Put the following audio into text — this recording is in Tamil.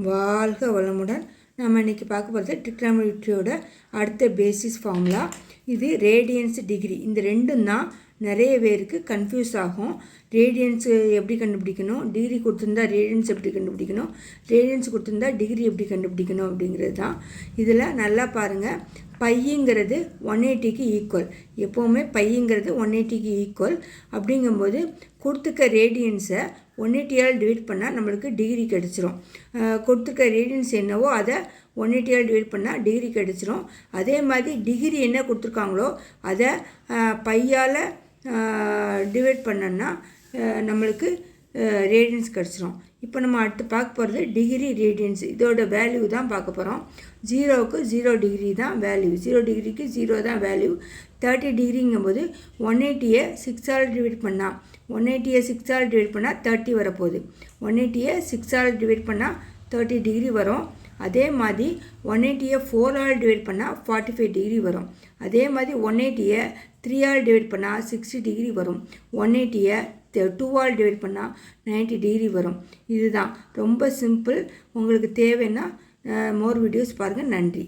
வாழ்க வளமுடன். நம்ம இன்றைக்கி பார்க்க போகிறது ட்ரிக்னாமெட்ரியோட அடுத்த பேசிஸ் ஃபார்முலா. இது ரேடியன்ஸ் டிகிரி. இந்த ரெண்டும் தான் நிறைய பேருக்கு கன்ஃபியூஸ் ஆகும். ரேடியன்ஸு எப்படி கண்டுபிடிக்கணும், டிகிரி கொடுத்துருந்தா ரேடியன்ஸ் எப்படி கண்டுபிடிக்கணும், ரேடியன்ஸ் கொடுத்துருந்தா டிகிரி எப்படி கண்டுபிடிக்கணும் அப்படிங்கிறது தான். இதில் நல்லா பாருங்கள், பையங்கிறது 180க்கு ஈக்குவல். எப்போவுமே பையங்கிறது 180க்கு ஈக்குவல். அப்படிங்கும்போது கொடுத்துக்க ரேடியன்ஸை 180ஆல் டிவைட் பண்ணால் நம்மளுக்கு டிகிரி கிடச்சிரும். கொடுத்துக்க ரேடியன்ஸ் என்னவோ அதை 180ஆல் டிவைட் பண்ணால் டிகிரி கிடச்சிரும். அதே மாதிரி டிகிரி என்ன கொடுத்துருக்காங்களோ அதை பையால் டிவைட் பண்ணோன்னா நம்மளுக்கு ரேடியன்ஸ் கிடச்சிரும். இப்போ நம்ம அடுத்து பார்க்க போகிறது டிகிரி ரேடியன்ஸ். இதோட வேல்யூ தான் பார்க்க போகிறோம். 0க்கு 0 டிகிரி தான் வேல்யூ, 0 டிகிரிக்கு 0 தான் வேல்யூ. 30 டிகிரிங்கும்போது 180யை 6ஆல் டிவைட் பண்ணால் 180யை 6ஆல் டிவைட் பண்ணால் 30 வரப்போகுது. 180யை 6ஆல் டிவைட் பண்ணால் 30 டிகிரி வரும். அதே மாதிரி 180யை 4ஆல் டிவைட் பண்ணால் 45 டிகிரி வரும். அதே மாதிரி 180யை 3ஆல் டிவைட் பண்ணால் 60 டிகிரி வரும். 180யை 2ஆல் டிவைட் பண்ணால் 90 டிகிரி வரும். இதுதான் ரொம்ப சிம்பிள். உங்களுக்கு தேவைன்னா மோர் வீடியோஸ் பாருங்கள். நன்றி.